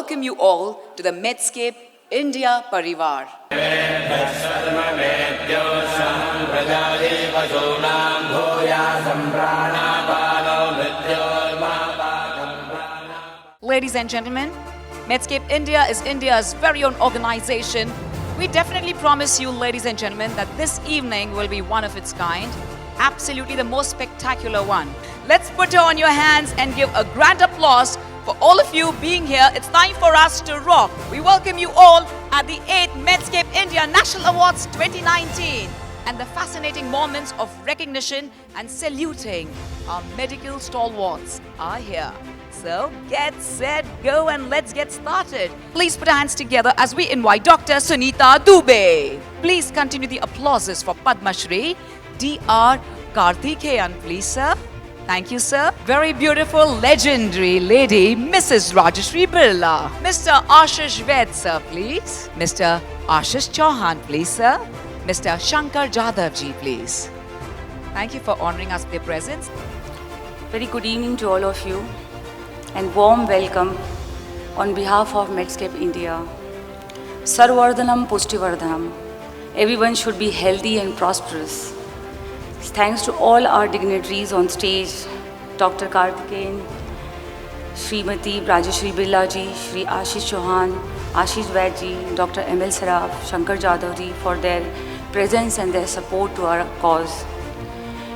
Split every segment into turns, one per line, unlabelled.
welcome you all to the Medscape India Parivar. Ladies and gentlemen, Medscape India is India's very own organization. We definitely promise you, ladies and gentlemen, that this evening will be one of its kind. Absolutely the most spectacular one. Let's put her on your hands and give a grand applause for all of you being here. It's time for us to rock. We welcome you all at the 8th Medscape India National Awards 2019. And the fascinating moments of recognition and saluting our medical stalwarts are here. So get set, go, and let's get started. Please put our hands together as we invite Dr. Sunita Dubey. Please continue the applauses for Padma Shri Dr. Karthikeyan, please, sir. Thank you, sir. Very beautiful, legendary lady, Mrs. Rajashri Birla. Mr. Ashish Ved, sir, please. Mr. Ashish Chauhan, please, sir. Mr. Shankar Jadhav ji, please. Thank you for honoring us with your presence.
Very good evening to all of you and warm welcome on behalf of Medscape India. Sarvardhanam Pushtivardhanam. Everyone should be healthy and prosperous. Thanks to all our dignitaries on stage, Dr. Karthikeyan, Srimati Rajashri Birla ji, Shri Ashish Chauhan, Ashish Vaid ji, Dr. M.L. Saraf, Shankar Jadhav ji for their presence and their support to our cause.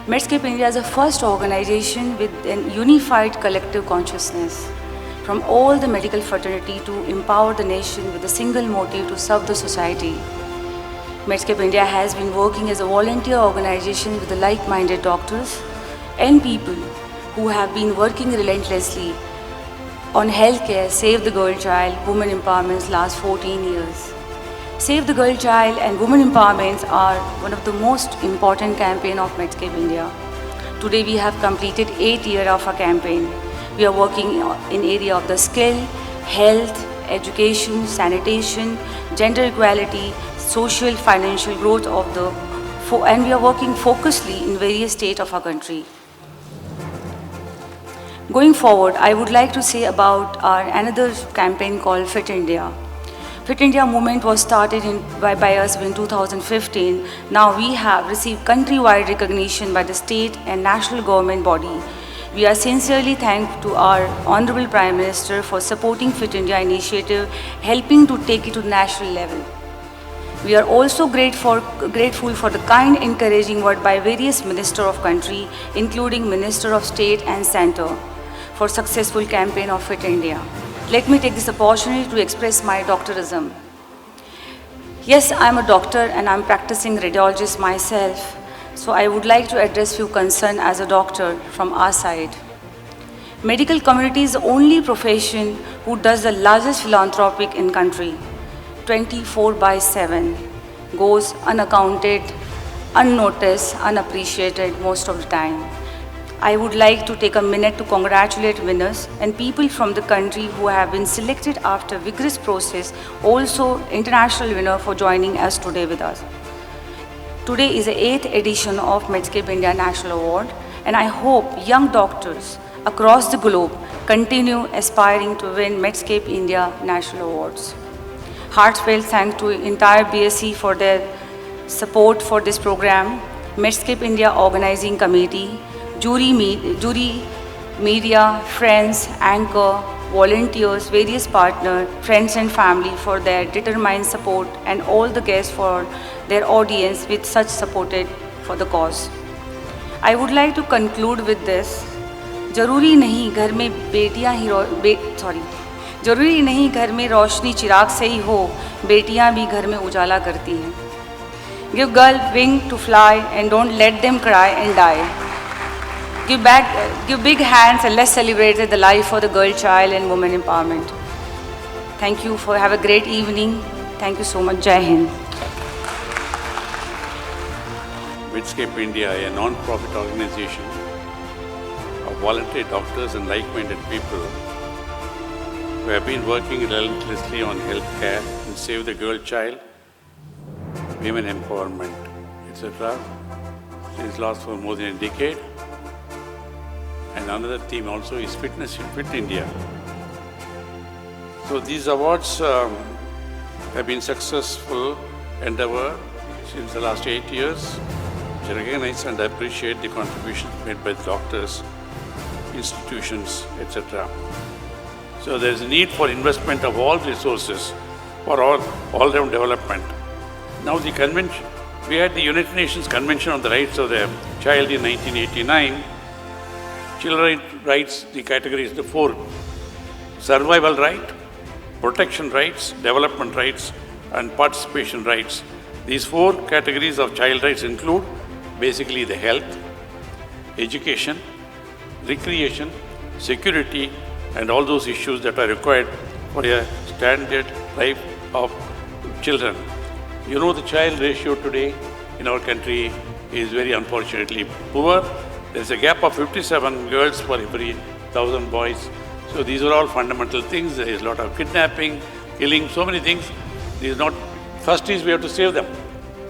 Medscape India is the first organization with an unified collective consciousness from all the medical fraternity to empower the nation with a single motive to serve the society. Medscape India has been working as a volunteer organization with the like-minded doctors and people who have been working relentlessly on healthcare, Save the Girl Child, Women Empowerment's last 14 years. Save the Girl Child and Women Empowerment are one of the most important campaigns of Medscape India. Today we have completed 8 years of our campaign. We are working in area of the skill, health, education, sanitation, gender equality, social, financial growth of the, and we are working focusedly in various states of our country. Going forward, I would like to say about our another campaign called Fit India. Fit India movement was started by us in 2015. Now we have received countrywide recognition by the state and national government body. We are sincerely thankful to our Honorable Prime Minister for supporting Fit India initiative, helping to take it to national level. We are also grateful for the kind encouraging word by various ministers of country, including Minister of State and Center, for successful campaign of Fit India. Let me take this opportunity to express my doctorism. Yes, I am a doctor and I am practicing radiologist myself, so I would like to address few concerns as a doctor from our side. Medical community is the only profession who does the largest philanthropic in country. 24/7 goes unaccounted, unnoticed, unappreciated most of the time. I would like to take a minute to congratulate winners and people from the country who have been selected after vigorous process, also international winner for joining us today with us. Today is the 8th edition of Medscape India National Award, and I hope young doctors across the globe continue aspiring to win Medscape India National Awards. Heartfelt thanks to entire BSc for their support for this program, Medscape India Organizing Committee, jury, media, friends, anchor, volunteers, various partners, friends and family for their determined support, and all the guests for their audience with such supported for the cause. I would like to conclude with this. जरूरी नहीं घर में रोशनी चिराग से ही हो, बेटियां भी घर में उजाला करती हैं. Give girl wing to fly and don't let them cry and die. Give big hands and let's celebrate the life of the girl child and women empowerment. Thank you have a great evening. Thank you so much. Jai Hind.
Medscape India, a non-profit organization of voluntary doctors and like-minded people who have been working relentlessly on healthcare and Save the Girl Child, women empowerment, etc. Since last for more than a decade. And another theme also is fitness in Fit India. So these awards have been successful endeavor since the last 8 years. I recognize and appreciate the contributions made by the doctors, institutions, etc. So there is a need for investment of all resources for all-round development. Now the convention, we had the United Nations Convention on the Rights of the Child in 1989. Children rights, the categories, the four: survival right, protection rights, development rights, and participation rights. These four categories of child rights include basically the health, education, recreation, security, and all those issues that are required for a standard life of children. You know, the child ratio today in our country is very unfortunately poor. There's a gap of 57 girls for every 1,000 boys. So these are all fundamental things. There is a lot of kidnapping, killing, so many things. First is we have to save them.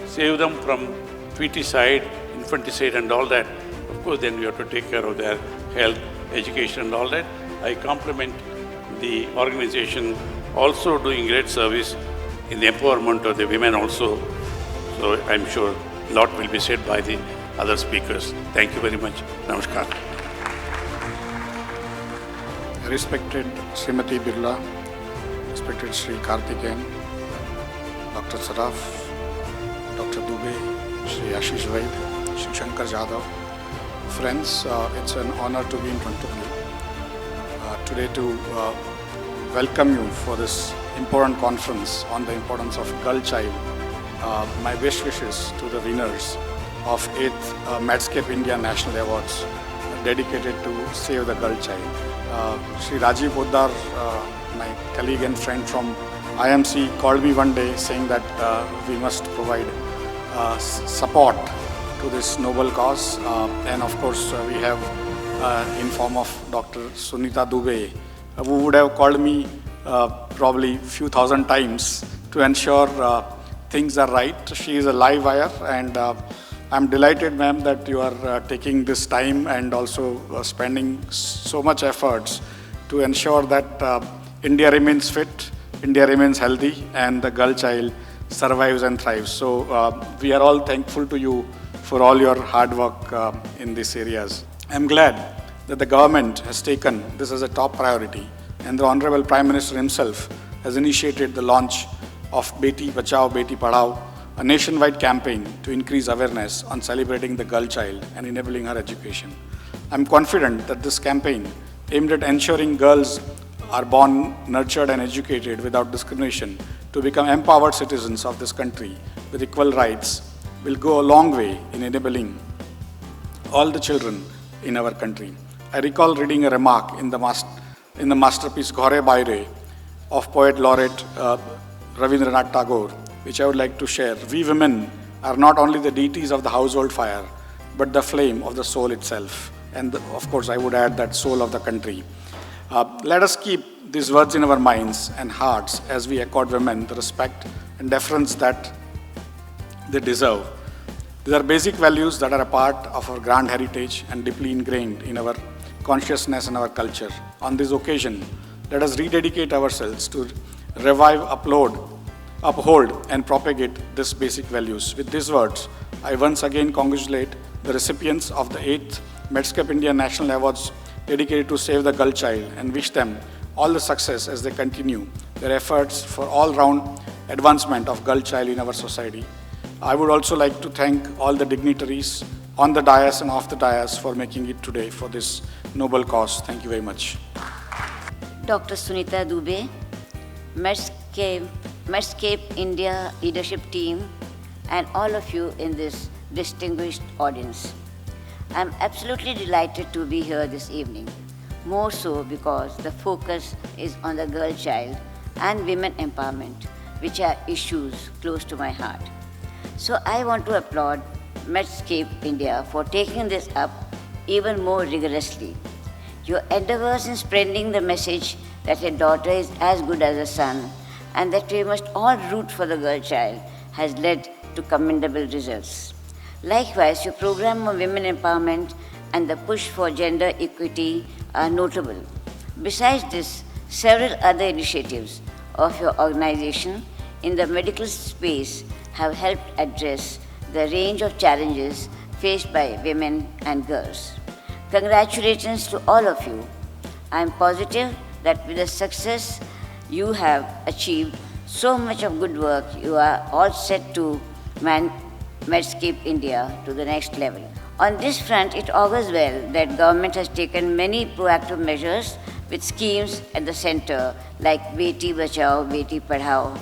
Save them from feticide, infanticide and all that. Of course, then we have to take care of their health, education and all that. I compliment the organization also doing great service in the empowerment of the women also. So I'm sure a lot will be said by the other speakers. Thank you very much. Namaskar.
Respected Srimati Birla, respected Sri Karthikeyan, Dr. Saraf, Dr. Dubey, Sri Ashish Vaid, Sri Shankar Jadhav. Friends, it's an honor to be in front of you today to welcome you for this important conference on the importance of girl child. My best wishes to the winners of 8th Medscape India National Awards dedicated to save the girl child. Sri Rajiv Poddar, my colleague and friend from IMC, called me one day saying that we must provide support to this noble cause. And of course, we have in form of Dr. Sunita Dubey, who would have called me probably few thousand times to ensure things are right. She is a live wire, and I'm delighted, ma'am, that you are taking this time and also spending so much efforts to ensure that India remains fit, India remains healthy, and the girl child survives and thrives. So we are all thankful to you for all your hard work in these areas. I'm glad that the government has taken this as a top priority, and the Honorable Prime Minister himself has initiated the launch of Beti Bachao, Beti Padhao, a nationwide campaign to increase awareness on celebrating the girl child and enabling her education. I'm confident that this campaign, aimed at ensuring girls are born, nurtured and educated without discrimination to become empowered citizens of this country with equal rights, will go a long way in enabling all the children in our country. I recall reading a remark in the masterpiece Ghore Baire of poet laureate Rabindranath Tagore, which I would like to share. We women are not only the deities of the household fire, but the flame of the soul itself. And of course, I would add that soul of the country. Let us keep these words in our minds and hearts as we accord women the respect and deference that they deserve. These are basic values that are a part of our grand heritage and deeply ingrained in our consciousness and our culture. On this occasion, let us rededicate ourselves to revive, uphold and propagate these basic values. With these words, I once again congratulate the recipients of the 8th Medscape India National Awards dedicated to save the girl child and wish them all the success as they continue their efforts for all-round advancement of girl child in our society. I would also like to thank all the dignitaries on the dais and off the dais for making it today for this noble cause. Thank you very much.
Dr. Sunita Dubey, Medscape India leadership team, and all of you in this distinguished audience. I'm absolutely delighted to be here this evening, more so because the focus is on the girl child and women empowerment, which are issues close to my heart. So I want to applaud Medscape India for taking this up even more rigorously. Your endeavors in spreading the message that a daughter is as good as a son and that we must all root for the girl child has led to commendable results. Likewise, your program on women empowerment and the push for gender equity are notable. Besides this, Several other initiatives of your organization in the medical space have helped address the range of challenges faced by women and girls. Congratulations to all of you. I am positive that with the success you have achieved, so much of good work, you are all set to Medscape India to the next level. On this front, it augurs well that government has taken many proactive measures with schemes at the center like Beti Bachao, Beti Padhao,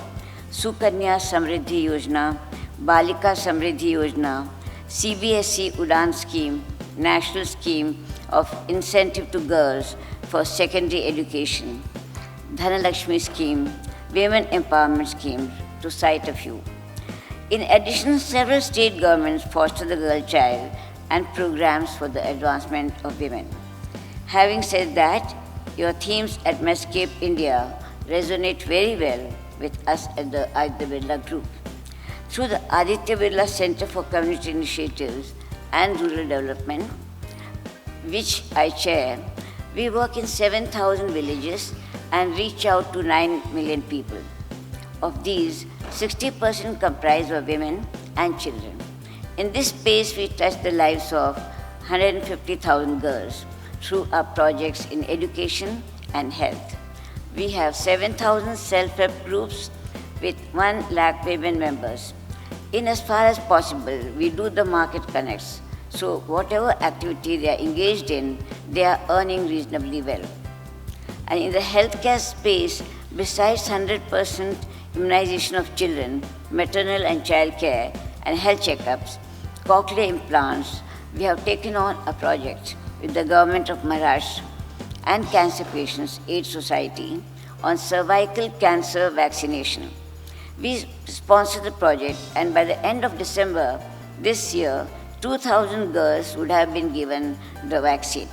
Sukanya Samriddhi Yojana, Balika Samriddhi Yojana, CBSE Udan scheme, national scheme of incentive to girls for secondary education, Dhanalakshmi scheme, women empowerment schemes, to cite a few. In addition, several state governments foster the girl child and programs for the advancement of women. Having said that, your themes at Medscape India resonate very well with us at the Aditya Birla Group. Through the Aditya Birla Center for Community Initiatives and Rural Development, which I chair, we work in 7,000 villages and reach out to 9 million people. Of these, 60% comprise of women and children. In this space, we touch the lives of 150,000 girls through our projects in education and health. We have 7,000 self-help groups with 1 lakh women members. In as far as possible, we do the market connects. So whatever activity they are engaged in, they are earning reasonably well. And in the healthcare space, besides 100% immunization of children, maternal and child care, and health checkups, cochlear implants, we have taken on a project with the government of Maharashtra and Cancer Patients Aid Society on cervical cancer vaccination. We sponsored the project, and by the end of December this year, 2,000 girls would have been given the vaccine.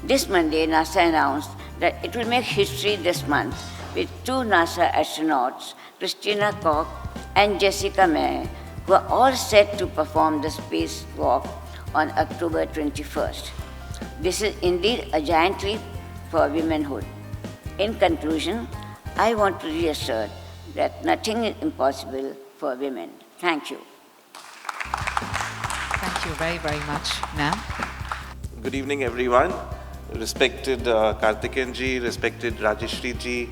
This Monday, NASA announced that it will make history this month with 2 NASA astronauts, Christina Koch and Jessica Meir, who are all set to perform the spacewalk on October 21st. This is indeed a giant leap for womanhood. In conclusion, I want to reassert that nothing is impossible for women. Thank you.
Thank you very, very much, ma'am.
Good evening, everyone. Respected Karthikeyan ji, respected Rajeshri ji,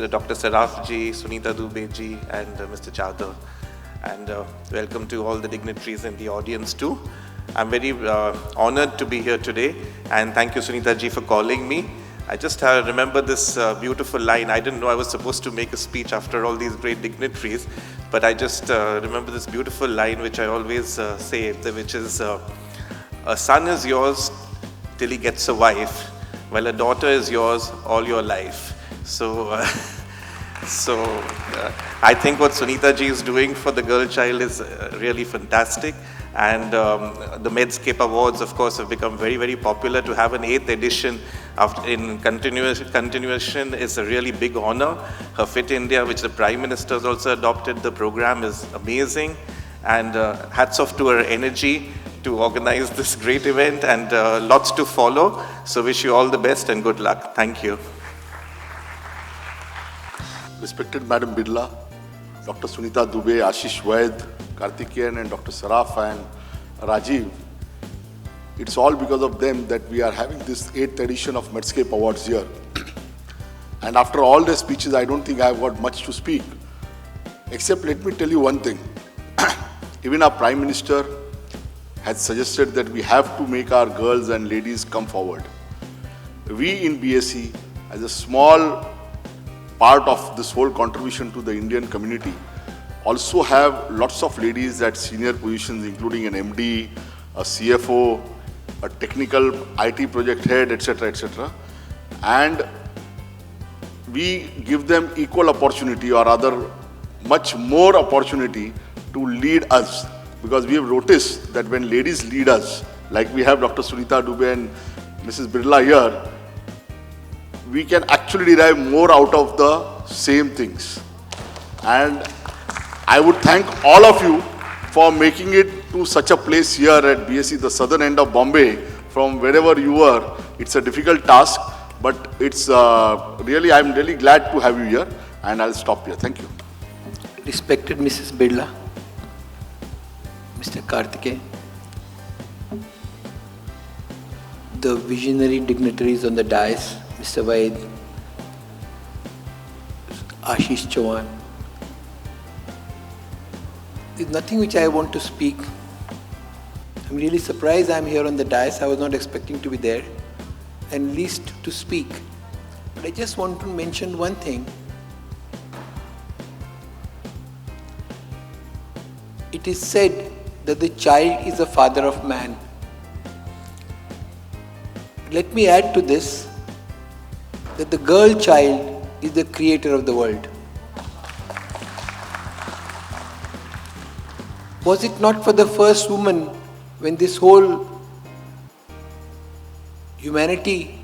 Dr. Saraf ji, Sunita Dubey ji, and Mr. Chadha. And welcome to all the dignitaries in the audience too. I'm very honored to be here today, and thank you, Sunita ji, for calling me. I just remember this beautiful line. I didn't know I was supposed to make a speech after all these great dignitaries, but I just remember this beautiful line which I always say, which is, a son is yours till he gets a wife, while a daughter is yours all your life. So, I think what Sunita ji is doing for the girl child is really fantastic. And the Medscape Awards, of course, have become very, very popular. To have an 8th edition in continuation is a really big honor. Her Fit India, which the Prime Minister has also adopted, the program is amazing. And hats off to her energy to organize this great event, and lots to follow. So wish you all the best and good luck. Thank you.
Respected Madam Birla, Dr. Sunita Dubey, Ashish Vaid, Karthikeyan and Dr. Saraf and Rajiv, it's all because of them that we are having this 8th edition of Medscape Awards here. And after all their speeches, I don't think I've got much to speak. Except let me tell you one thing. Even our Prime Minister has suggested that we have to make our girls and ladies come forward. We in BSE, as a small part of this whole contribution to the Indian community, also have lots of ladies at senior positions, including an MD, a CFO, a technical IT project head, etc., etc. And we give them equal opportunity, or rather much more opportunity to lead us. Because we have noticed that when ladies lead us, like we have Dr. Sunita Dubey and Mrs. Birla here, we can actually derive more out of the same things. And I would thank all of you for making it to such a place here at BSE, the southern end of Bombay. From wherever you are, it's a difficult task, But it's really, I'm really glad to have you here, and I'll stop here. Thank you.
Respected Mrs. Birla, Mr. Karthikeyan, the visionary dignitaries on the dais, Mr. Vaid, Ashish Chauhan. There's nothing which I want to speak. I'm really surprised I'm here on the dais. I was not expecting to be there, and least to speak. But I just want to mention one thing. It is said that the child is the father of man. Let me add to this that the girl child is the creator of the world. Was it not for the first woman when this whole humanity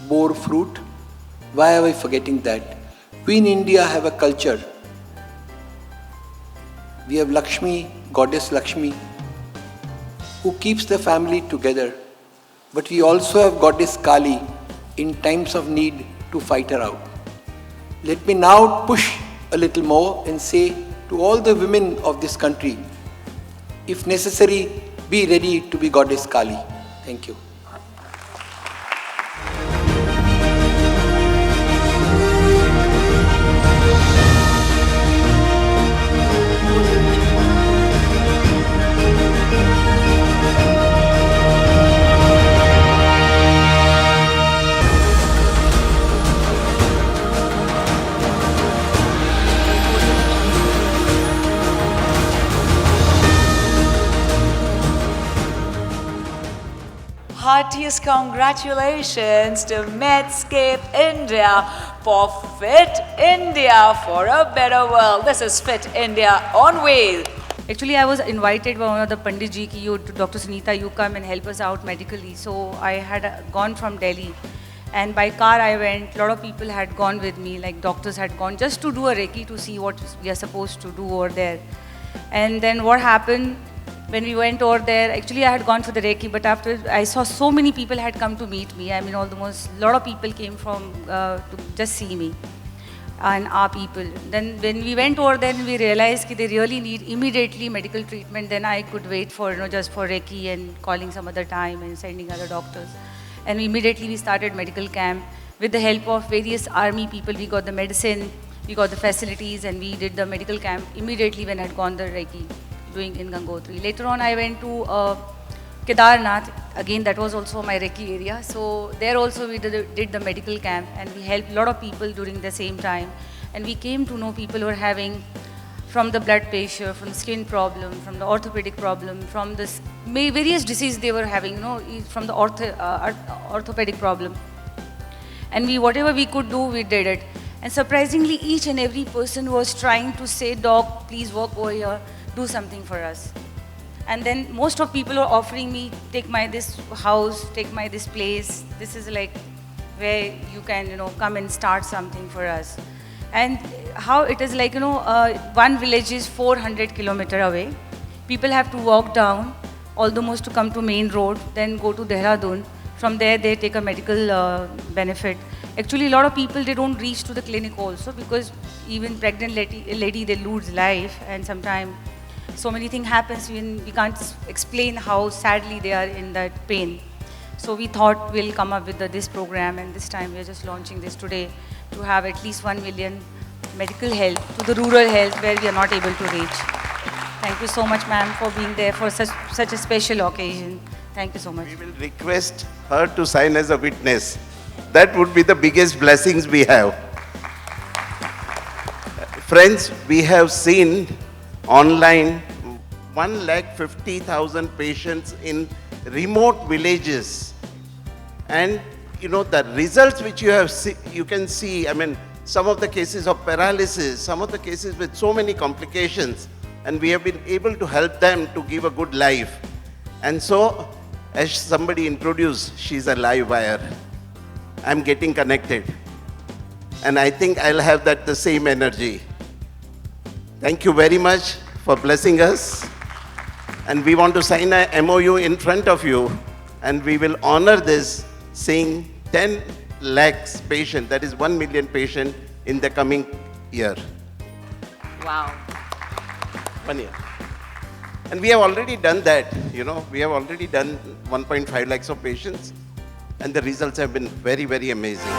bore fruit? Why are we forgetting that? We in India have a culture. We have Lakshmi, goddess Lakshmi, who keeps the family together. But we also have goddess Kali in times of need to fight her out. Let me now push a little more and say to all the women of this country, if necessary, be ready to be goddess Kali. Thank you.
Heartiest congratulations to Medscape India for Fit India for a better world. This is Fit India on wheel.
Actually, I was invited by one of the Pandit ji ki, Dr. Sunita, you come and help us out medically. So I had gone from Delhi, and by car I went. A lot of people had gone with me, like doctors had gone just to do a Reiki to see what we are supposed to do over there. And then what happened when we went over there? Actually, I had gone for the Reiki, but after I saw so many people had come to meet me. I mean, almost a lot of people came from to just see me and our people. Then when we went over there, we realized that they really need immediately medical treatment. Then I could wait for, just for Reiki and calling some other time and sending other doctors. And immediately we started medical camp. With the help of various army people, we got the medicine, we got the facilities, and we did the medical camp immediately when I had gone the Reiki, doing in Gangotri. Later on, I went to Kedarnath. Again, that was also my Reiki area. So there also we did the medical camp, and we helped a lot of people during the same time. And we came to know people who were having from the blood pressure, from skin problem, from the orthopedic problem, from the various diseases they were having, from the orthopedic problem. And whatever we could do, we did it. And surprisingly, each and every person was trying to say, "Doc, please walk over here, do something for us." And then most of people are offering me, take my this house, take my this place. This is like where you can, come and start something for us. And how it is like, one village is 400 kilometers away. People have to walk down, almost to come to main road, then go to Dehradun. From there, they take a medical benefit. Actually, a lot of people, they don't reach to the clinic also, because even pregnant lady, they lose life, and sometimes so many things happens when we can't explain how sadly they are in that pain. So we thought we'll come up with this program, and this time we're just launching this today to have at least 1 million medical help to the rural health where we are not able to reach. Thank you so much, ma'am, for being there for such a special occasion. Thank you so much.
We will request her to sign as a witness. That would be the biggest blessings we have. Friends, we have seen online 150,000 patients in remote villages. And the results which you can see, I mean, some of the cases of paralysis, some of the cases with so many complications, and we have been able to help them to give a good life. And so, as somebody introduced, she's a live wire. I'm getting connected. And I think I'll have the same energy. Thank you very much for blessing us. And we want to sign a MOU in front of you, and we will honor this, saying 10 lakhs patient, that is 1 million patient in the coming year.
Wow.
1 year. And we have already done that, we have already done 1.5 lakhs of patients, and the results have been very, very amazing.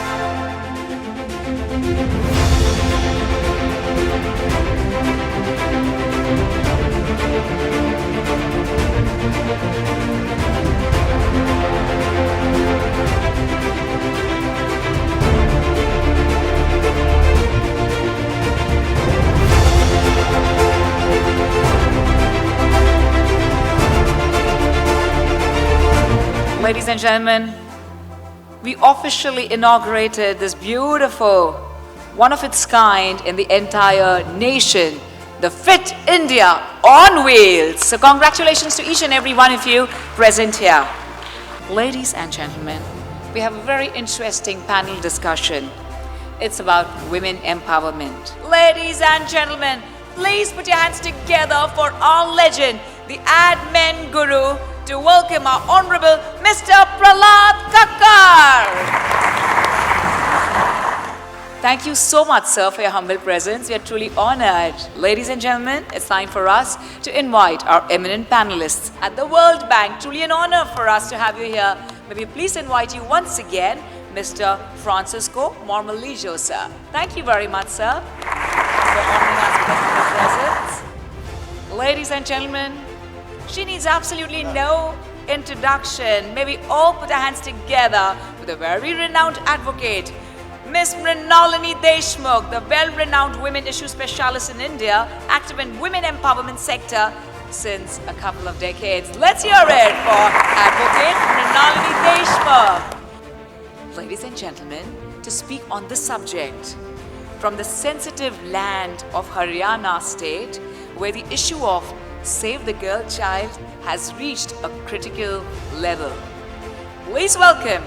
Ladies and gentlemen, we officially inaugurated this beautiful, one of its kind in the entire nation, the Fit India on Wheels. So congratulations to each and every one of you present here. Ladies and gentlemen, we have a very interesting panel discussion. It's about women empowerment. Ladies and gentlemen, please put your hands together for our legend, the admin guru, to welcome our Honorable Mr. Prahlad Kakkar. Thank you so much, sir, for your humble presence. We are truly honored. Ladies and gentlemen, it's time for us to invite our eminent panelists at the World Bank. Truly an honor for us to have you here. May we please invite you once again, Mr. Francisco Marmolejo, sir. Thank you very much, sir, for honoring us with your humble presence. Ladies and gentlemen, she needs absolutely no introduction. May we all put our hands together with a very renowned advocate, Miss Mrinalini Deshmukh, the well-renowned women issue specialist in India, active in women empowerment sector since a couple of decades. Let's hear it for Advocate Mrinalini Deshmukh. Ladies and gentlemen, to speak on this subject, from the sensitive land of Haryana state, where the issue of Save the Girl Child has reached a critical level. Please welcome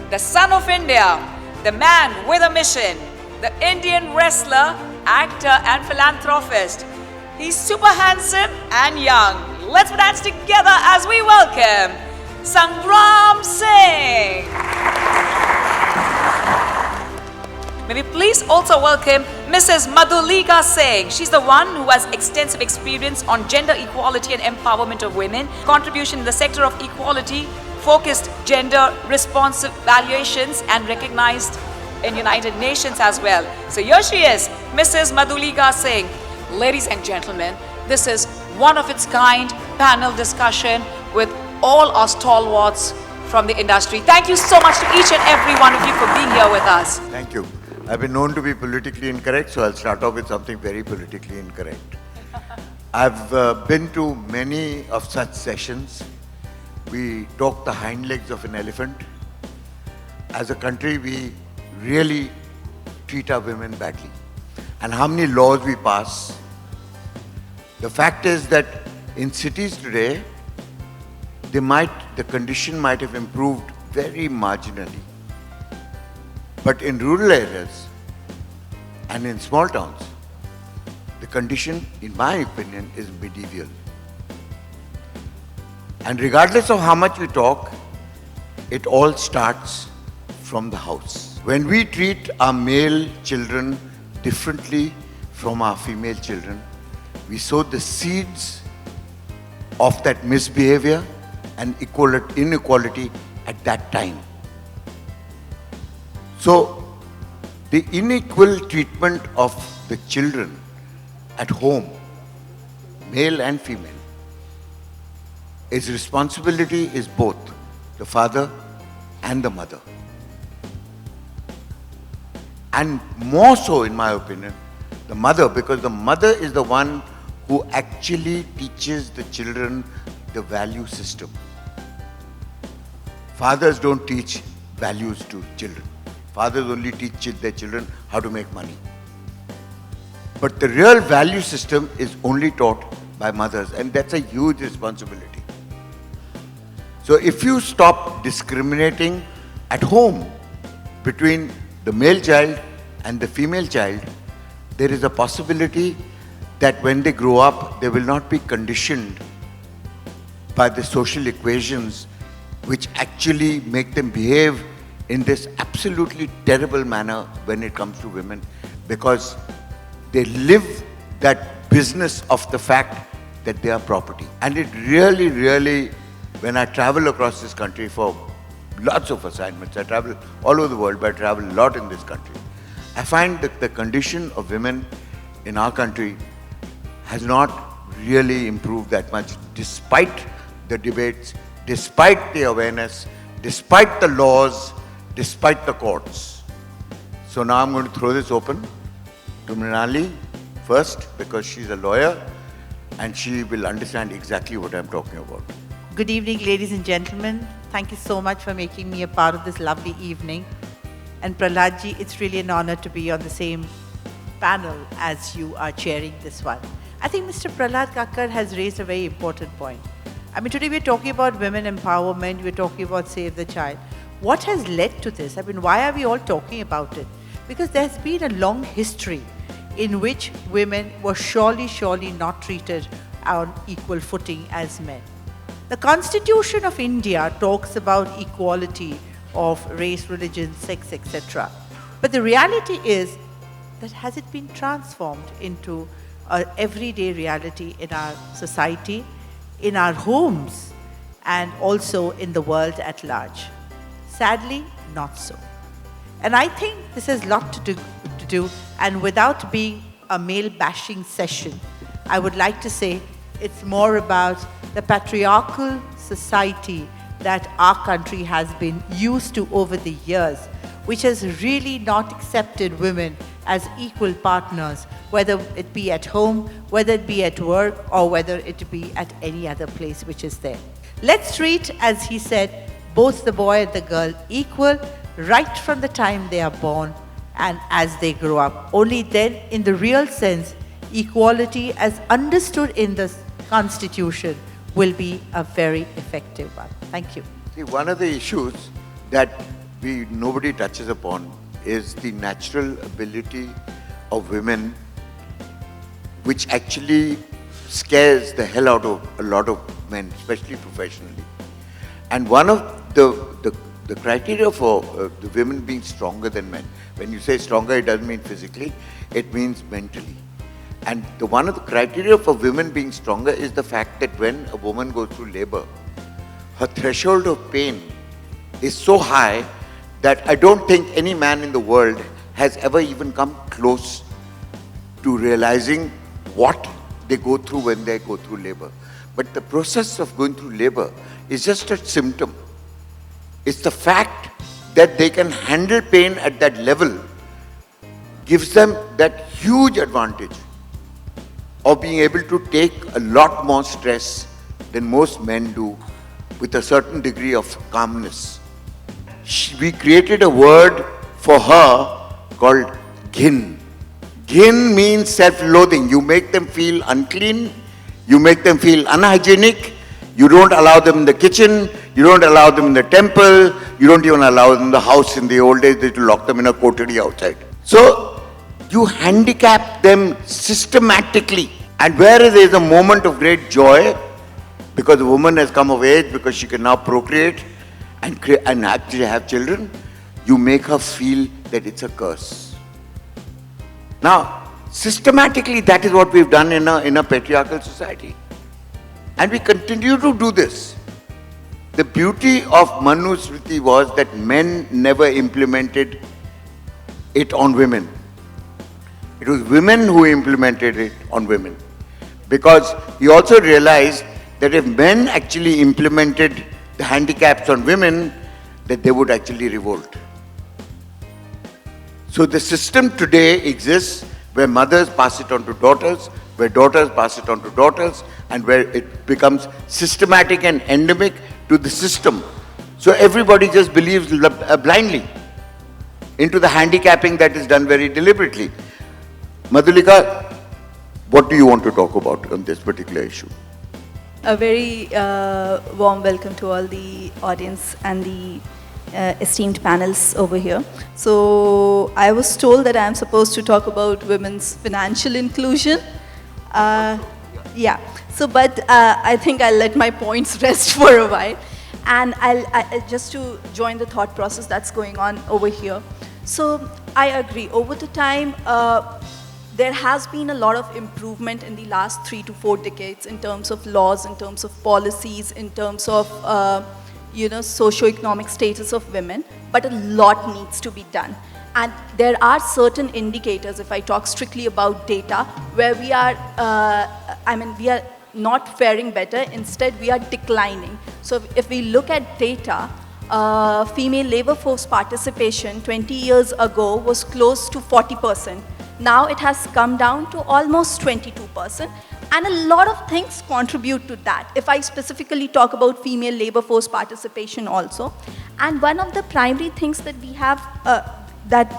the son of India, the man with a mission, the Indian wrestler, actor and philanthropist. He's super handsome and young. Let's put hands together as we welcome Sangram Singh. May we please also welcome Mrs. Madhulika Singh. She's the one who has extensive experience on gender equality and empowerment of women, contribution in the sector of equality, focused gender responsive valuations and recognized in United Nations as well. So here she is, Mrs. Madhulika Singh. Ladies and gentlemen, this is one of its kind panel discussion with all our stalwarts from the industry. Thank you so much to each and every one of you for being here with us.
Thank you. I've been known to be politically incorrect, so I'll start off with something very politically incorrect. I've been to many of such sessions. We talk the hind legs of an elephant. As a country, we really treat our women badly. And how many laws we pass. The fact is that in cities today, the condition might have improved very marginally. But in rural areas and in small towns, the condition, in my opinion, is medieval. And regardless of how much we talk, it all starts from the house. When we treat our male children differently from our female children, we sow the seeds of that misbehavior and inequality at that time. So, the unequal treatment of the children at home, male and female, its responsibility is both the father and the mother. And more so, in my opinion, the mother, because the mother is the one who actually teaches the children the value system. Fathers don't teach values to children. Fathers only teach their children how to make money. But the real value system is only taught by mothers, and that's a huge responsibility. So if you stop discriminating at home between the male child and the female child, there is a possibility that when they grow up, they will not be conditioned by the social equations which actually make them behave in this absolutely terrible manner when it comes to women, because they live that business of the fact that they are property. And it really, really, when I travel across this country for lots of assignments, I travel all over the world, but I travel a lot in this country, I find that the condition of women in our country has not really improved that much, despite the debates, despite the awareness, despite the laws, despite the courts. So now I'm going to throw this open to Mrinali first, because she's a lawyer and she will understand exactly what I'm talking about.
Good evening, ladies and gentlemen. Thank you so much for making me a part of this lovely evening. And Prahladji, it's really an honor to be on the same panel as you are chairing this one. I think Mr. Prahlad Kakkar has raised a very important point. I mean, today we're talking about women empowerment, we're talking about Save the Child. What has led to this? I mean, why are we all talking about it? Because there's been a long history in which women were surely not treated on equal footing as men. The Constitution of India talks about equality of race, religion, sex, etc. But the reality is that has it been transformed into an everyday reality in our society, in our homes, and also in the world at large? Sadly, not so. And I think this has a lot to do, and without being a male-bashing session, I would like to say it's more about the patriarchal society that our country has been used to over the years, which has really not accepted women as equal partners, whether it be at home, whether it be at work, or whether it be at any other place which is there. Let's treat, as he said, both the boy and the girl equal right from the time they are born and as they grow up. Only then, in the real sense, equality as understood in the Constitution will be a very effective one. Thank you.
See, one of the issues that nobody touches upon is the natural ability of women, which actually scares the hell out of a lot of men, especially professionally. And one of the criteria for the women being stronger than men, when you say stronger, it doesn't mean physically, it means mentally. And one of the criteria for women being stronger is the fact that when a woman goes through labor, her threshold of pain is so high that I don't think any man in the world has ever even come close to realizing what they go through when they go through labor. But the process of going through labor is just a symptom. It's the fact that they can handle pain at that level gives them that huge advantage of being able to take a lot more stress than most men do with a certain degree of calmness. We created a word for her called ghin. Ghin means self-loathing. You make them feel unclean, you make them feel unhygienic, you don't allow them in the kitchen, you don't allow them in the temple, you don't even allow them in the house. In the old days, they used to lock them in a coterie outside. So, you handicap them systematically. And whereas there is a moment of great joy, because the woman has come of age, because she can now procreate and actually have children, you make her feel that it's a curse. Now, systematically, that is what we've done in a patriarchal society. And we continue to do this. The beauty of Manusmriti was that men never implemented it on women. It was women who implemented it on women. Because he also realized that if men actually implemented the handicaps on women, that they would actually revolt. So the system today exists where mothers pass it on to daughters, where daughters pass it on to daughters, and where it becomes systematic and endemic to the system. So everybody just believes blindly into the handicapping that is done very deliberately. Madhulika, what do you want to talk about on this particular issue?
A very warm welcome to all the audience and the esteemed panels over here. So I was told that I am supposed to talk about women's financial inclusion. Yeah. So, but I think I'll let my points rest for a while. And just to join the thought process that's going on over here. So I agree. Over the time, there has been a lot of improvement in the last 3 to 4 decades in terms of laws, in terms of policies, in terms of socio-economic status of women, but a lot needs to be done. And there are certain indicators, if I talk strictly about data, where we are, we are not faring better, instead we are declining. So if we look at data, female labor force participation 20 years ago was close to 40%. Now it has come down to almost 22%. And a lot of things contribute to that. If I specifically talk about female labor force participation also, and one of the primary things that we have, that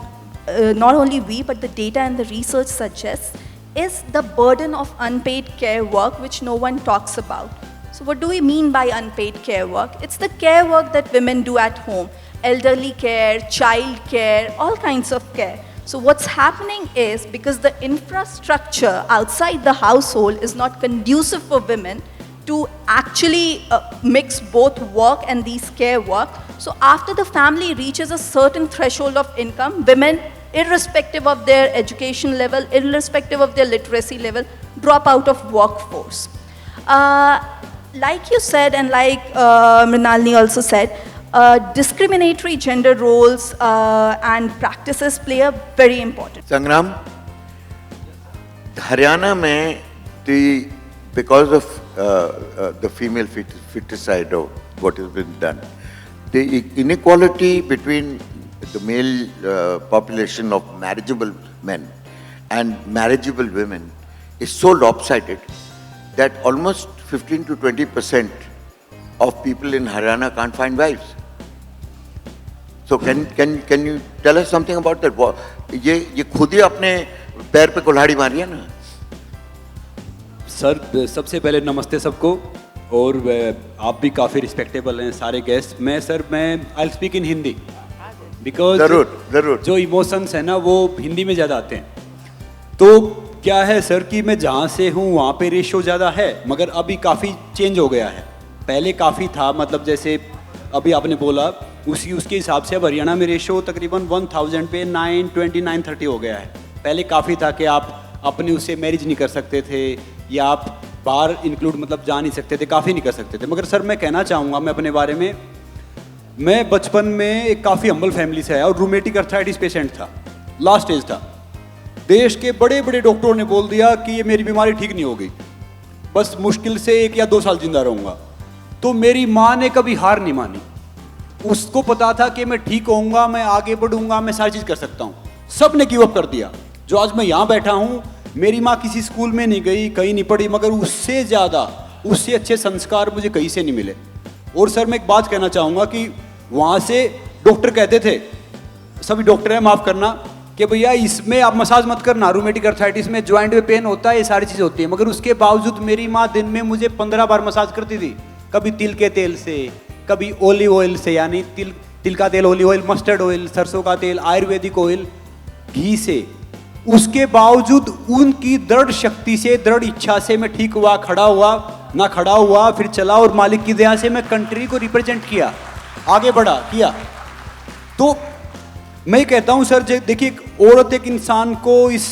not only we, but the data and the research suggests, is the burden of unpaid care work, which no one talks about. So what do we mean by unpaid care work? It's the care work that women do at home. Elderly care, child care, all kinds of care. So what's happening is, because the infrastructure outside the household is not conducive for women to actually mix both work and these care work. So after the family reaches a certain threshold of income, women, irrespective of their education level, irrespective of their literacy level, drop out of workforce. Like you said, and like Mrinalini also said, discriminatory gender roles and practices play a very important.
Sangram, Haryana mein because of the female feticide of what has been done, the inequality between the male population of marriageable men and marriageable women is so lopsided that almost 15 to 20% of people in Haryana can't find wives. So can you tell us something about that? ये खुद ही अपने पैर पे कुल्हाड़ी मारी है ना?
Sir सबसे पहले नमस्ते सबको, और आप भी काफ़ी रिस्पेक्टेबल हैं सारे गेस्ट. मैं I speak in Hindi because
जरूर
जो इमोशंस है ना वो हिंदी में ज़्यादा आते हैं. तो क्या है सर कि मैं जहाँ से हूँ वहाँ पे रेशो ज़्यादा है, मगर अभी काफ़ी चेंज हो गया है. पहले काफ़ी था, मतलब जैसे अभी आपने बोला उसके हिसाब से अब हरियाणा में रेशो तकरीबन 1000 पे 929-30 हो गया है. पहले काफ़ी था कि आप अपने उससे मैरिज नहीं कर सकते थे, या आप बाहर इंक्लूड मतलब जा नहीं सकते थे, काफ़ी नहीं कर सकते थे. मगर सर मैं कहना चाहूँगा, मैं अपने बारे में, मैं बचपन में एक काफ़ी हम्बल फैमिली से आया और रूमेटिक अर्थराइटिस पेशेंट था, लास्ट स्टेज था. देश के बड़े बड़े डॉक्टरों ने बोल दिया कि ये मेरी बीमारी ठीक नहीं होगी, बस मुश्किल से 1 या 2 साल जिंदा रहूँगा. तो मेरी माँ ने कभी हार नहीं मानी. उसको पता था कि मैं ठीक होऊंगा, मैं आगे बढ़ूंगा, मैं सारी चीज़ कर सकता हूँ. सब ने गिव अप कर दिया. जो आज मैं यहाँ बैठा हूँ, मेरी माँ किसी स्कूल में नहीं गई, कहीं नहीं पढ़ी, मगर उससे ज़्यादा, उससे अच्छे संस्कार मुझे कहीं से नहीं मिले. और सर मैं एक बात कहना चाहूँगा कि वहाँ से डॉक्टर कहते थे, सभी डॉक्टर हैं माफ़ करना, कि भैया इसमें आप मसाज मत करना, रूमेटिक अर्थराइटिस में जॉइंट में पेन होता है, ये सारी चीज़ें होती हैं. मगर उसके बावजूद मेरी माँ दिन में मुझे 15 बार मसाज करती थी. कभी तिल के तेल से, कभी ओलिव ऑयल से, यानी तिल का तेल, ओलिव ऑयल, मस्टर्ड ऑयल, सरसों का तेल, आयुर्वेदिक ऑयल, घी से. उसके बावजूद उनकी दृढ़ शक्ति से, दृढ़ इच्छा से मैं ठीक हुआ, खड़ा हुआ, ना खड़ा हुआ, फिर चला, और मालिक की दया से मैं कंट्री को रिप्रेजेंट किया, आगे बढ़ा, किया. तो मैं कहता हूं सर, देखिए एक औरत एक इंसान को इस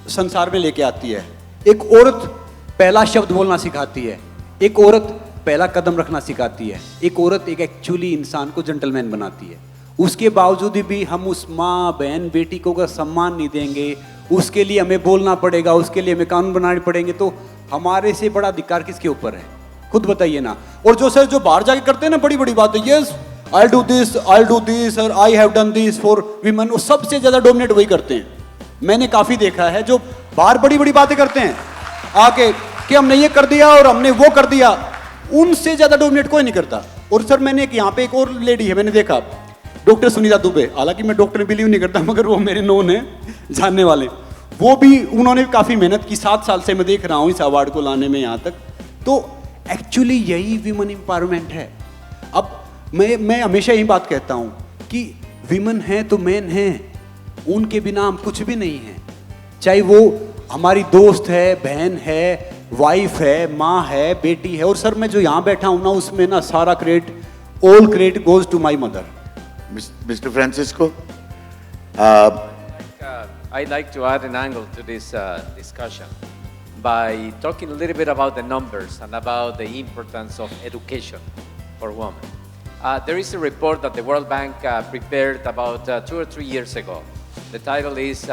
संसार में लेके आती है. एक औरत पहला शब्द बोलना सिखाती है, एक औरत पहला कदम रखना सिखाती है, एक औरत एक एक्चुअली इंसान को जेंटलमैन बनाती है. उसके बावजूद भी हम उस माँ, बहन, बेटी को अगर सम्मान नहीं देंगे, उसके लिए हमें बोलना पड़ेगा, उसके लिए हमें कानून बनाने पड़ेंगे, तो हमारे से बड़ा अधिकार किसके ऊपर है? खुद बताइए ना. और जो सर जो बाहर जाके करते हैं ना बड़ी बड़ी बातें, यस आई डू दिस और I have done this for women, वो सबसे ज़्यादा डोमिनेट वही करते हैं. मैंने काफ़ी देखा है जो बाहर बड़ी बड़ी बातें करते हैं आके कि हमने ये कर दिया और हमने वो कर दिया, उनसे ज़्यादा डोमिनेट कोई नहीं करता. और सर मैंने यहाँ पे एक और लेडी है, मैंने देखा, डॉक्टर सुनीता दुबे. हालांकि मैं डॉक्टर बिलीव नहीं करता, मगर वो मेरे नोन है, जानने वाले. वो भी, उन्होंने काफ़ी मेहनत की. 7 साल से मैं देख रहा हूँ इस अवार्ड को लाने में यहाँ तक. तो एक्चुअली यही विमेन एम्पावरमेंट है. अब मैं हमेशा यही बात कहता हूँ कि विमेन हैं तो मैन हैं, उनके बिना हम कुछ भी नहीं हैं. चाहे वो हमारी दोस्त है, बहन है, वाइफ है, माँ है, बेटी है, और सर मैं जो यहाँ बैठा हूँ ना उसमें ना सारा credit, all credit goes to my mother.
Mr. Francisco,
I'd like to add an angle to this discussion by talking a little bit about the numbers and about the importance of education for women. There is a report that the World Bank prepared about 2 or 3 years ago. The title is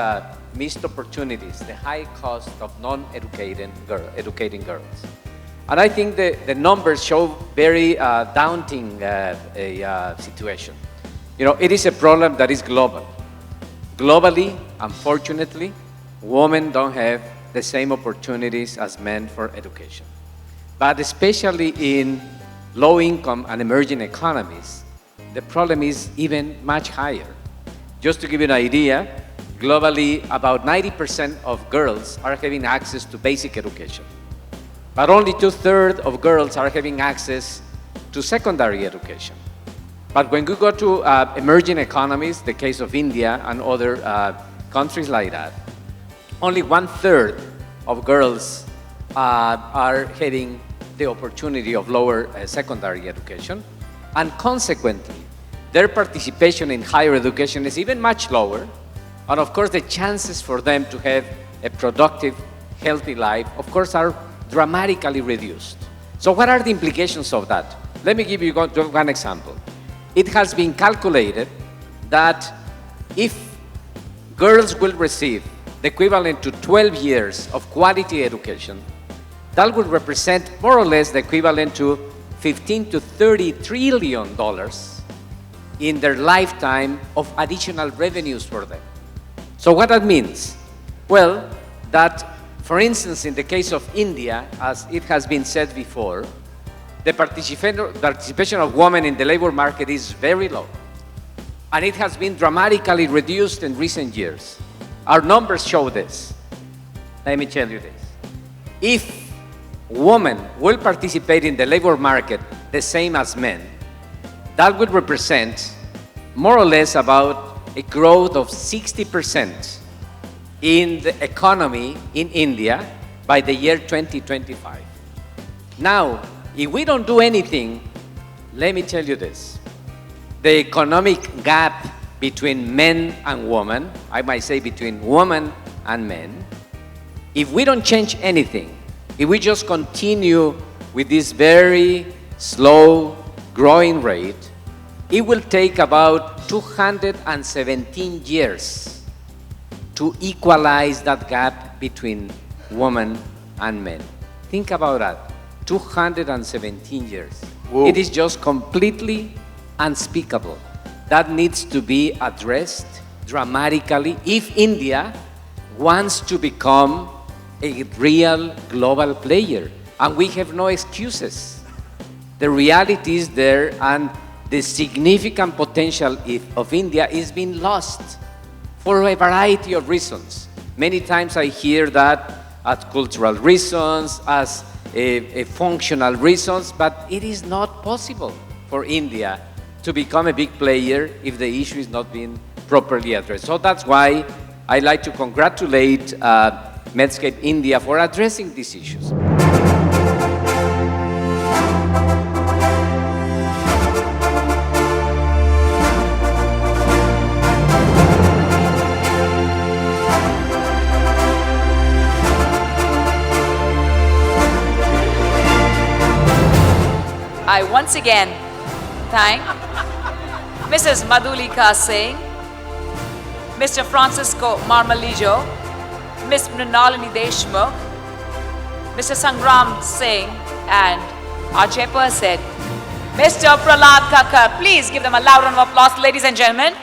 Missed Opportunities, the High Cost of Non-Educating Girls. And I think the numbers show very daunting situation. You know, it is a problem that is global. Globally, unfortunately, women don't have the same opportunities as men for education. But especially in low-income and emerging economies, the problem is even much higher. Just to give you an idea, globally, about 90% of girls are having access to basic education. But only 2/3 of girls are having access to secondary education. But when we go to emerging economies, the case of India and other countries like that, only 1/3 of girls are having the opportunity of lower secondary education. And consequently, their participation in higher education is even much lower. And of course, the chances for them to have a productive, healthy life, of course, are dramatically reduced. So what are the implications of that? Let me give you one example. It has been calculated that if girls will receive the equivalent to 12 years of quality education, that would represent more or less the equivalent to $15 to $30 trillion in their lifetime of additional revenues for them. So what that means? Well, that, for instance, in the case of India, as it has been said before, the participation of women in the labor market is very low. And it has been dramatically reduced in recent years. Our numbers show this. Let me tell you this. If women will participate in the labor market the same as men, that would represent more or less about a growth of 60% in the economy in India by the year 2025. Now, if we don't do anything, let me tell you this. The economic gap between men and women, I might say between women and men, if we don't change anything, if we just continue with this very slow growing rate, it will take about 217 years to equalize that gap between women and men. Think about that. 217 years.
Whoa.
It is just completely unspeakable. That needs to be addressed dramatically if India wants to become a real global player. And we have no excuses. The reality is there, and the significant potential of India is being lost for a variety of reasons. Many times I hear that as cultural reasons, as functional reasons, but it is not possible for India to become a big player if the issue is not being properly addressed. So that's why I'd like to congratulate Medscape India for addressing these issues.
I once again thank Mrs. Madhulika Singh, Mr. Francisco Marmalijo, Ms. Mrinalini Deshmukh, Mr. Sangram Singh, and our chairperson, Mr. Prahlad Kakkar. Please give them a loud round of applause, ladies and gentlemen.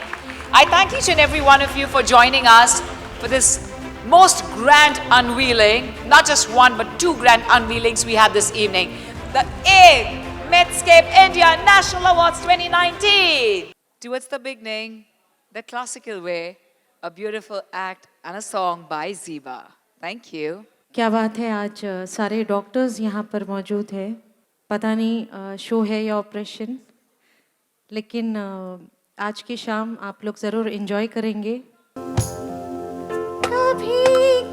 I thank each and every one of you for joining us for this most grand unveiling, not just one but two grand unveilings we had this evening. The 8th Medscape India National Awards 2019. Towards the beginning, the classical way, a beautiful act and a song by Zeba. Thank you.
क्या बात है, आज सारे doctors यहाँ पर मौजूद हैं. पता नहीं शो है या ऑपरेशन, लेकिन आज की शाम आप लोग ज़रूर एंजॉय करेंगे. कभी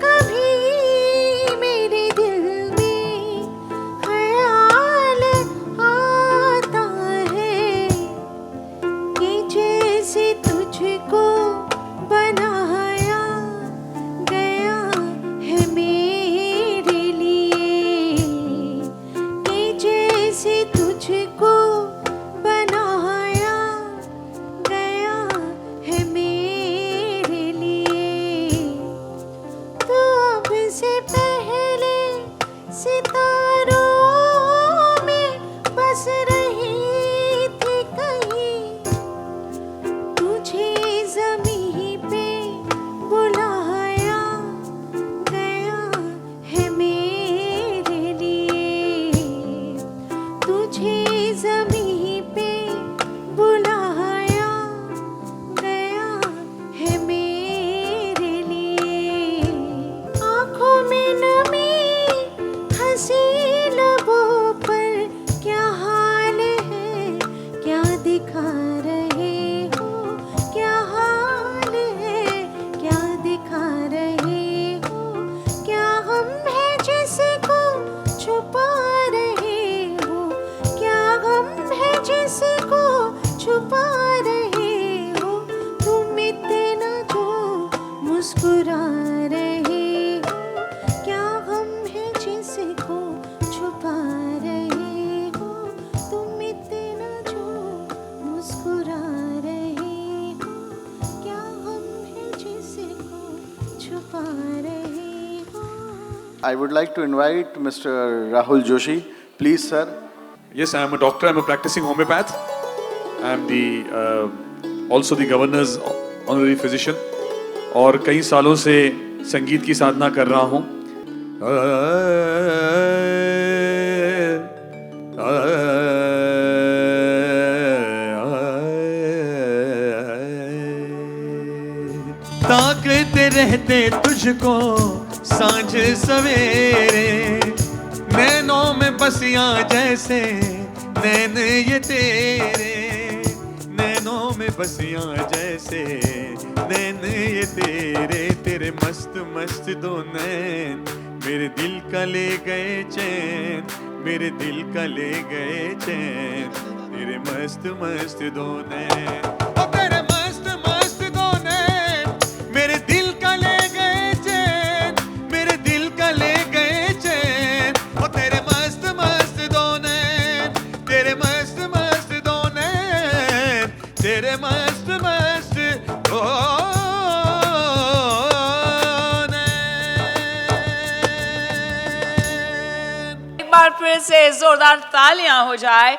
कभी मेरे दिल में
I would like to invite Mr. Rahul Joshi. Please, sir.
Yes, I am a doctor. I am a practicing homeopath. I am also the governor's honorary physician. और कई सालों से संगीत की साधना कर रहा हूँ.
ताकते रहते तुझको सांझ सवेरे, नैनों में बसिया जैसे नैन ये तेरे, नैनों में बसिया जैसे नैन ये तेरे, तेरे मस्त मस्त दो नैन मेरे दिल का ले गए चैन, मेरे दिल का ले गए चैन, तेरे मस्त मस्त दो नैन, ओ तेरे मस्त मस्त दो नैन मेरे दिल का ले गए चैन, मेरे दिल का ले गए चैन, ओ तेरे मस्त मस्त दो नैन, तेरे मस्त मस्त दो नैन, तेरे मस्त मस्त दो
एक बार फिर से जोरदार तालियां हो जाए.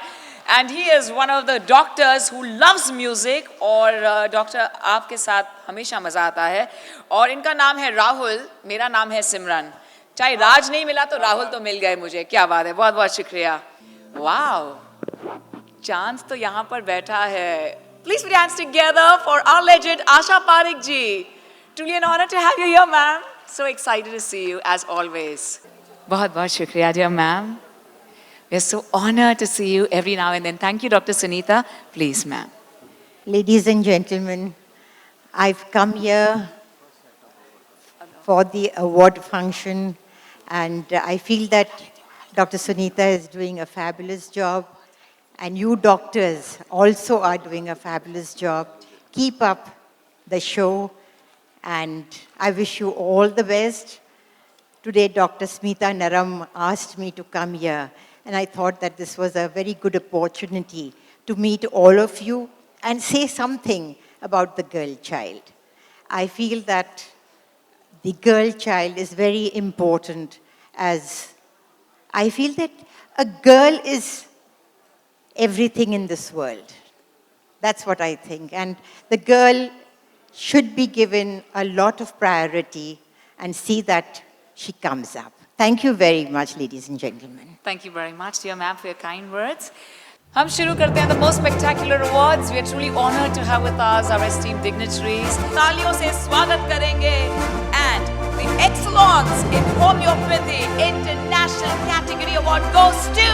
And he is one of the doctors who loves music. और डॉक्टर आपके साथ हमेशा मज़ा आता है. और इनका नाम है राहुल, मेरा नाम है सिमरन. चाहे राज नहीं मिला तो राहुल तो मिल गए मुझे. क्या बात है, बहुत बहुत शुक्रिया. वाओ, चांद तो यहाँ पर बैठा है. Please put your hands together for our legend Asha Parekh ji. Truly an honor to have you here, ma'am. So excited to see you as always. बहुत बहुत शुक्रिया dear ma'am. We are so honored to see you every now and then. Thank you, Dr. Sunita. Please, ma'am.
Ladies and gentlemen, I've come here for the award function, and I feel that Dr. Sunita is doing a fabulous job, and you doctors also are doing a fabulous job. Keep up the show, and I wish you all the best. Today, Dr. Smita Naram asked me to come here, and I thought that this was a very good opportunity to meet all of you and say something about the girl child. I feel that the girl child is very important, as I feel that a girl is everything in this world. That's what I think. And the girl should be given a lot of priority and see that she comes up. Thank you very much, ladies and gentlemen.
Thank you very much, dear ma'am, for your kind words. हम शुरू करते हैं the most spectacular awards. We are truly honored to have with us our esteemed dignitaries. तालियों से स्वागत करेंगे. And the Excellence in Homeopathy International Category Award goes to...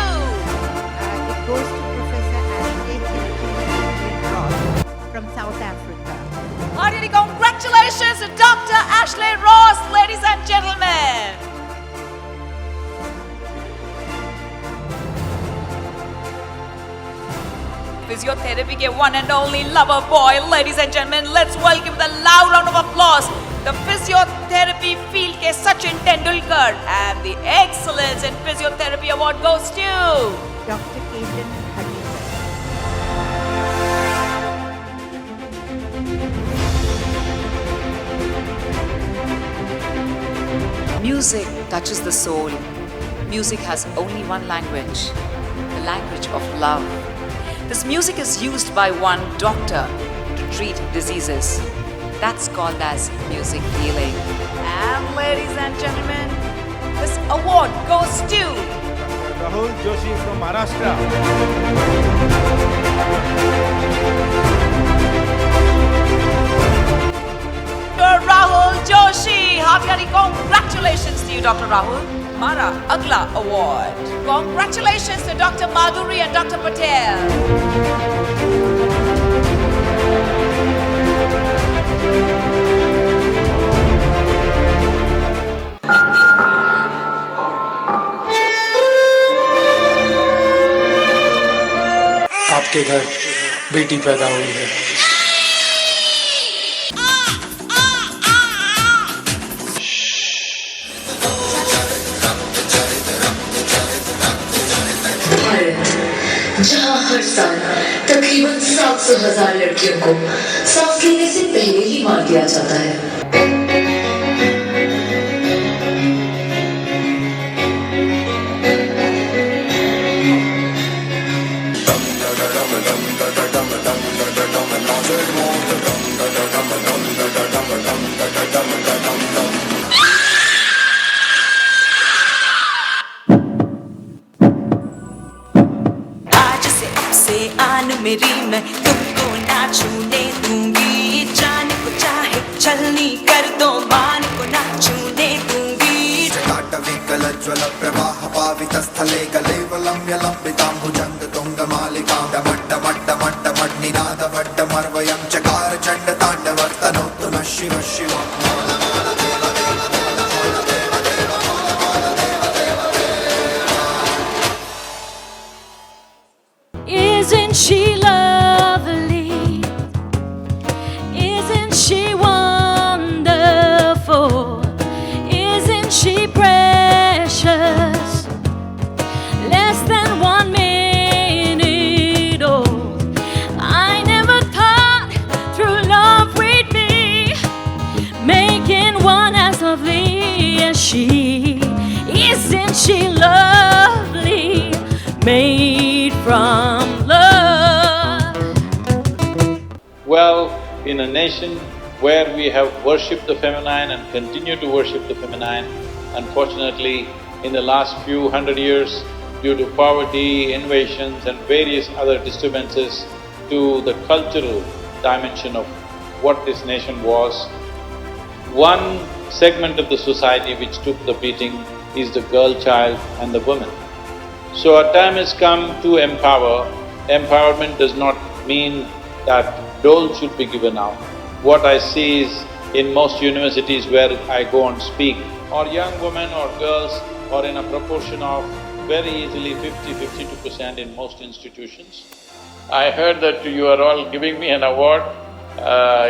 It goes to Professor Ashley from South Africa.
Hearty congratulations to Dr. Ashley Ross, ladies and gentlemen. Physiotherapy के one and only lover boy, ladies and gentlemen, let's welcome with a loud round of applause the physiotherapy field के Sachin Tendulkar, and the Excellence in Physiotherapy Award goes to
Dr. Ketan
Music touches the soul. Music has only one language, the language of love. This music is used by one doctor to treat diseases. That's called as music healing. And ladies and gentlemen, this award goes to
Rahul Joshi from Maharashtra.
Dr. Rahul Joshi. Hearty congratulations to you, Dr. Rahul. Mara Agla Award. Congratulations to Dr. Madhuri and Dr. Patel.
आपके घर बेटी पैदा हुई है.
जहां हर साल तकरीबन 700,000 लड़कियों को सांस लेने से पहले ही मार दिया जाता है.
सबसे आन मेरी मैं तुमको ना छूने दूंगी, जान को चाहे छलनी कर दो मान को ना छूने दूंगी।
जटाटविकलज्वल प्रवाह पावितस्थले गलेवलम्ब्य लम्बिताम्बुजङ्ग तुङ्गमालिकां डमड्डमड्डमड्डमड्निनादवड्डमर्वयं चकार चण्डताण्डवर्तनोत्तु नः Shiva Shiva.
Isn't she lovely? Isn't she wonderful? Isn't she precious? Less than 1 minute old. I never thought true love would be making one as lovely as she. Isn't she lovely? Made from love.
Well, in a nation where we have worshipped the feminine and continue to worship the feminine, unfortunately, in the last few 100 years, due to poverty, invasions and various other disturbances to the cultural dimension of what this nation was, one segment of the society which took the beating is the girl child and the woman. So a time has come to empower. Empowerment does not mean that dole should be given out. What I see is in most universities where I go and speak, or young women or girls are in a proportion of very easily 52% in most institutions. I heard that you are all giving me an award.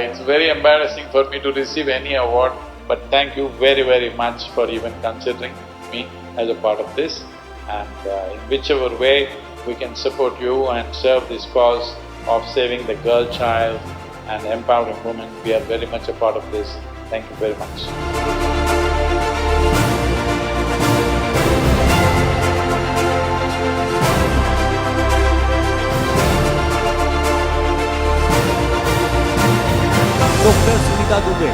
It's very embarrassing for me to receive any award, but thank you very, very much for even considering me as a part of this. And in whichever way we can support you and serve this cause of saving the girl child and empowering women, we are very much a part of this. Thank you very much.
Doctor Sunita Dubey,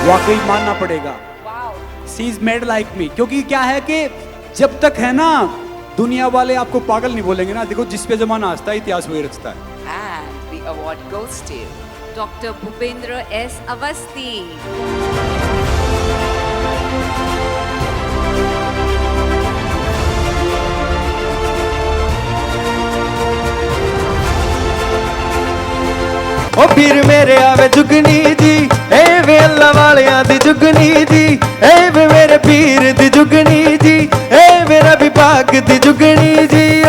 वाकई मानना पड़ेगा, she is made like me. क्योंकि क्या है कि जब तक है ना दुनिया वाले आपको पागल नहीं बोलेंगे ना, देखो जिस पे जमाना हंसता है इतिहास वही रचता है।
And the award goes to Dr. Bhupendra S. Avasthi.
ओ फिर मेरे आवे जुगनी जी, ए वे अल्लाह वालियां दी जुगनी जी, ए वे मेरे पीर दी जुगनी जी, ए मेरा विभाग दी जुगनी जी। ओ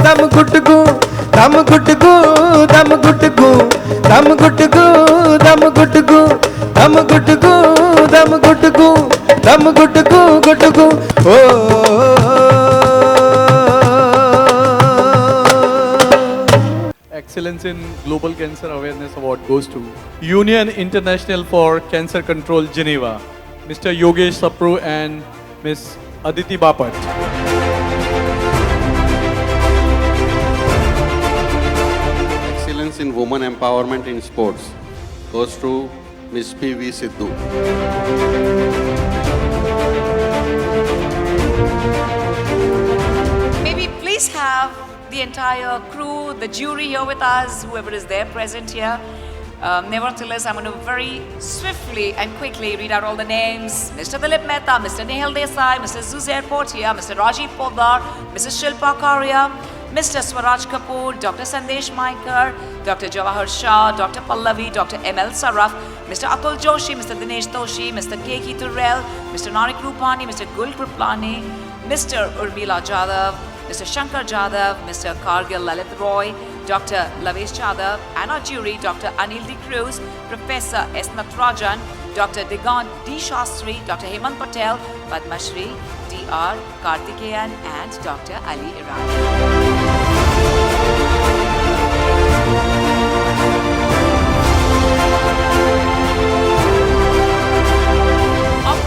दम गुटगू दम गुटगू दम गुटगू दम गुटगू दम गुटगू दम गुटगू दम गुटगू दम गुटगू गुटगू। ओ
Excellence in Global Cancer Awareness Award goes to Union International for Cancer Control Geneva, Mr. Yogesh Sapru and Ms. Aditi Bapat.
Excellence in Women Empowerment in Sports goes to Ms. P.V. Sidhu.
May we please have the entire crew, the jury here with us, whoever is there present here. Nevertheless, I'm going to very swiftly and quickly read out all the names. Mr. Dilip Mehta, Mr. Nehal Desai, Mr. Zuzair Portia, Mr. Rajiv Poddar, Mrs. Shilpa Karia, Mr. Swaraj Kapoor, Dr. Sandesh Maikar, Dr. Jawahar Shah, Dr. Pallavi, Dr. M.L. Saraf, Mr. Atul Joshi, Mr. Dinesh Toshi, Mr. K.K. Turrell, Mr. Narik Rupani, Mr. Gul Kriplani, Mr. Urmila Jadhav, Mr. Shankar Jadhav, Mr. Kargil Lalit Roy, Dr. Lavesh Jadhav, and our jury, Dr. Anil D. Cruz, Professor S. Natarajan, Dr. Digant D. Shastri, Dr. Hemant Patel, Padma Shri, D.R. Karthikeyan, and Dr. Ali Irani.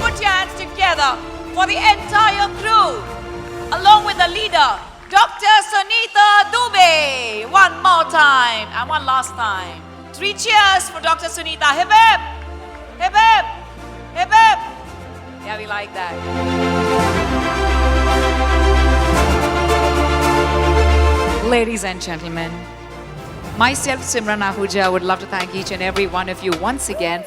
Put your hands together for the entire crew, along with the leader, Dr. Sunita Dubey. One more time and one last time. 3 cheers for Dr. Sunita. Hip hip! Hip hip! Hip hip! Yeah, we like that. ladies and gentlemen, myself, Simran Ahuja, would love to thank each and every one of you once again.